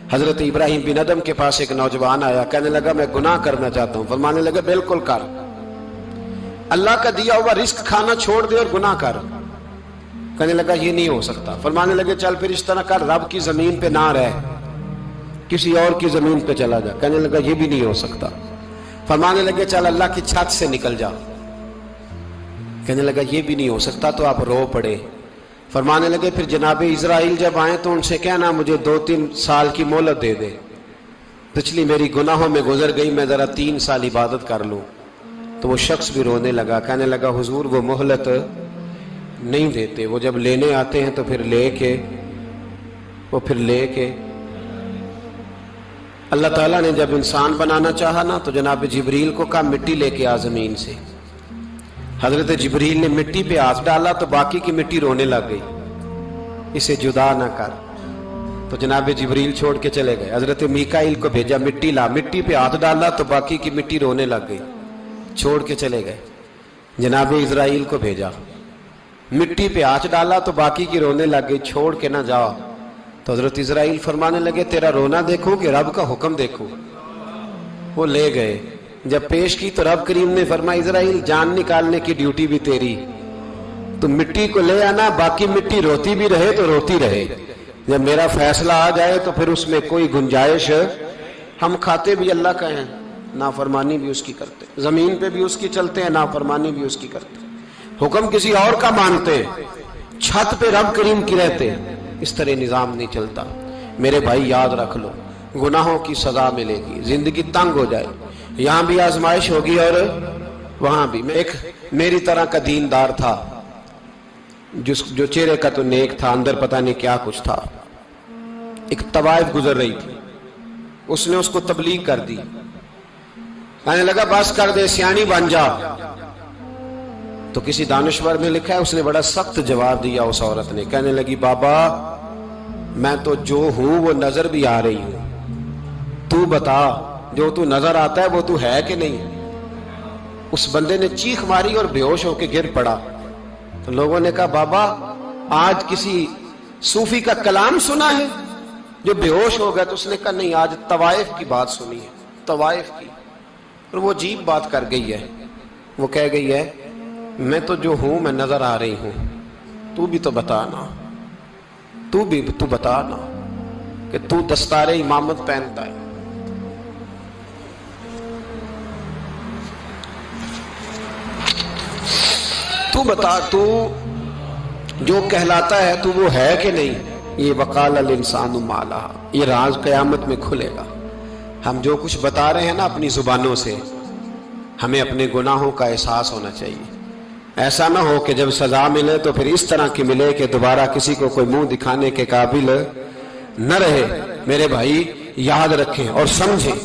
حضرت ابراہیم بن ادم کے پاس ایک نوجوان آیا، کہنے لگا میں گناہ کرنا چاہتا ہوں۔ فرمانے لگے بالکل کر، اللہ کا دیا ہوا رزق کھانا چھوڑ دے اور گناہ کر۔ کہنے لگا یہ نہیں ہو سکتا۔ فرمانے لگے چل پھر اس طرح کر، رب کی زمین پہ نہ رہ، کسی اور کی زمین پہ چلا جا۔ کہنے لگا یہ بھی نہیں ہو سکتا۔ فرمانے لگے چل اللہ کی چھت سے نکل جا۔ کہنے لگا یہ بھی نہیں ہو سکتا، تو آپ رو پڑے۔ فرمانے لگے پھر جناب اسرائیل جب آئیں تو ان سے کہنا مجھے 2-3 سال کی مہلت دے دے، پچھلی میری گناہوں میں گزر گئی، میں ذرا 3 سال عبادت کر لوں۔ تو وہ شخص بھی رونے لگا، کہنے لگا حضور وہ مہلت نہیں دیتے، وہ جب لینے آتے ہیں تو پھر لے کے اللہ تعالیٰ نے جب انسان بنانا چاہا نا تو جناب جبریل کو کہا مٹی لے کے آ زمین سے۔ حضرت جبریل نے مٹی پہ ہاتھ ڈالا تو باقی کی مٹی رونے لگ گئی، اسے جدا نہ کر۔ تو جناب جبریل چھوڑ کے چلے گئے۔ حضرت میکائیل کو بھیجا مٹی لا، مٹی پہ ہاتھ ڈالا تو باقی کی مٹی رونے لگ گئی، چھوڑ کے چلے گئے۔ جناب اسرائیل کو بھیجا، مٹی پہ ہاتھ ڈالا تو باقی کی رونے لگ گئی، چھوڑ کے نہ جاؤ۔ تو حضرت اسرائیل فرمانے لگے تیرا رونا دیکھوں کہ رب کا حکم دیکھوں۔ وہ لے گئے، جب پیش کی تو رب کریم نے فرمایا اسرائیل جان نکالنے کی ڈیوٹی بھی تیری، تو مٹی کو لے آنا، باقی مٹی روتی بھی رہے تو روتی رہے، جب میرا فیصلہ آ جائے تو پھر اس میں کوئی گنجائش، ہم کھاتے بھی اللہ کا ہیں، نافرمانی بھی اس کی کرتے، زمین پہ بھی اس کی چلتے ہیں، نافرمانی بھی اس کی کرتے، حکم کسی اور کا مانتے، چھت پہ رب کریم کی رہتے۔ اس طرح نظام نہیں چلتا۔ میرے بھائی یاد رکھ لو، گناہوں کی سزا ملے گی، زندگی تنگ ہو جائے، یہاں بھی آزمائش ہوگی اور وہاں بھی۔ میں ایک میری طرح کا دیندار تھا، جو چہرے کا تو نیک تھا، اندر پتہ نہیں کیا کچھ تھا۔ ایک طوائف گزر رہی تھی، اس نے اس کو تبلیغ کر دی، کہنے لگا بس کر دے، سیانی بن جا۔ تو کسی دانشور نے لکھا ہے اس نے بڑا سخت جواب دیا اس عورت نے، کہنے لگی بابا میں تو جو ہوں وہ نظر بھی آ رہی ہوں، تو بتا جو تو نظر آتا ہے وہ تو ہے کہ نہیں؟ اس بندے نے چیخ ماری اور بے ہوش ہو کے گر پڑا۔ تو لوگوں نے کہا بابا آج کسی صوفی کا کلام سنا ہے جو بے ہوش ہو گیا؟ تو اس نے کہا نہیں، آج طوائف کی بات سنی ہے، طوائف کی۔ اور وہ عجیب بات کر گئی ہے، وہ کہہ گئی ہے میں تو جو ہوں میں نظر آ رہی ہوں، تو بھی تو بتانا، تو بتانا کہ تو دستار امامت پہنتا ہے۔ تو بتا، تو جو کہلاتا ہے تو وہ ہے کہ نہیں؟ یہ وقال الانسان ما لہا، یہ راز قیامت میں کھلے گا۔ ہم جو کچھ بتا رہے ہیں نا اپنی زبانوں سے، ہمیں اپنے گناہوں کا احساس ہونا چاہیے۔ ایسا نہ ہو کہ جب سزا ملے تو پھر اس طرح کی ملے کہ دوبارہ کسی کو کوئی منہ دکھانے کے قابل نہ رہے۔ میرے بھائی یاد رکھیں اور سمجھیں،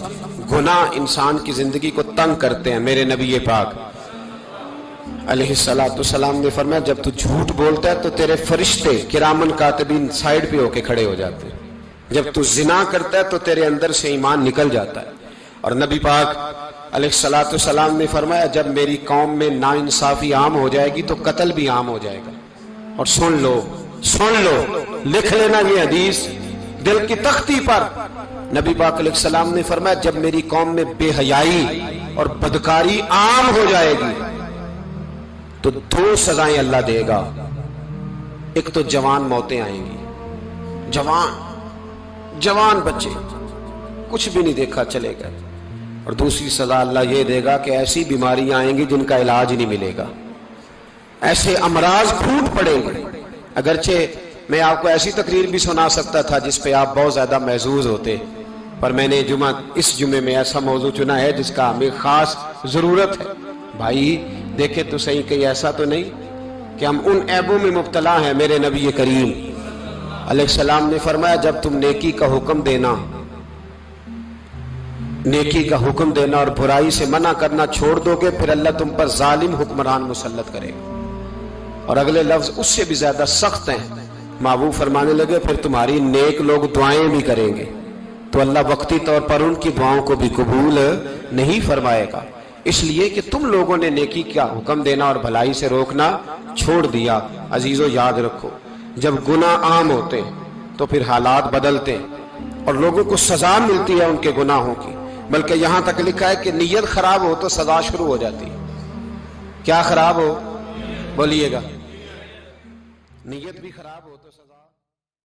گناہ انسان کی زندگی کو تنگ کرتے ہیں۔ میرے نبی پاک علیہ السلام نے فرمایا جب تو جھوٹ بولتا ہے تو تیرے فرشتے کرامن کاتبین سائیڈ پہ ہو کے کھڑے ہو جاتے ہیں، جب تو زنا کرتا ہے تو تیرے اندر سے ایمان نکل جاتا ہے۔ اور نبی پاک علیہ السلام نے فرمایا جب میری قوم میں ناانصافی عام ہو جائے گی تو قتل بھی عام ہو جائے گا۔ اور سن لو، لکھ لینا یہ حدیث دل کی تختی پر۔ نبی پاک علیہ السلام نے فرمایا جب میری قوم میں بے حیائی اور بدکاری عام ہو جائے گی تو 2 سزائیں اللہ دے گا۔ ایک تو جوان موتیں آئیں گی، جوان بچے کچھ بھی نہیں دیکھا چلے گئے، اور دوسری سزا اللہ یہ دے گا کہ ایسی بیماریاں آئیں گی جن کا علاج نہیں ملے گا، ایسے امراض پھوٹ پڑیں گے۔ اگرچہ میں آپ کو ایسی تقریر بھی سنا سکتا تھا جس پہ آپ بہت زیادہ محظوظ ہوتے، پر میں نے اس جمعے میں ایسا موضوع چنا ہے جس کا ہمیں خاص ضرورت ہے۔ بھائی دیکھیں تو صحیح، کہیں ایسا تو نہیں کہ ہم ان عیبوں میں مبتلا ہیں۔ میرے نبی کریم علیہ السلام نے فرمایا جب تم نیکی کا حکم دینا اور برائی سے منع کرنا چھوڑ دو گے پھر اللہ تم پر ظالم حکمران مسلط کرے گا۔ اور اگلے لفظ اس سے بھی زیادہ سخت ہیں، محبوب فرمانے لگے پھر تمہاری نیک لوگ دعائیں بھی کریں گے تو اللہ وقتی طور پر ان کی دعاؤں کو بھی قبول نہیں فرمائے گا، اس لیے کہ تم لوگوں نے نیکی کا حکم دینا اور بھلائی سے روکنا چھوڑ دیا۔ عزیزو یاد رکھو جب گناہ عام ہوتے تو پھر حالات بدلتے، اور لوگوں کو سزا ملتی ہے ان کے گناہوں کی، بلکہ یہاں تک لکھا ہے کہ نیت خراب ہو تو سزا شروع ہو جاتی ہے۔ کیا خراب ہو؟ بولیے گا، نیت بھی خراب ہو تو سزا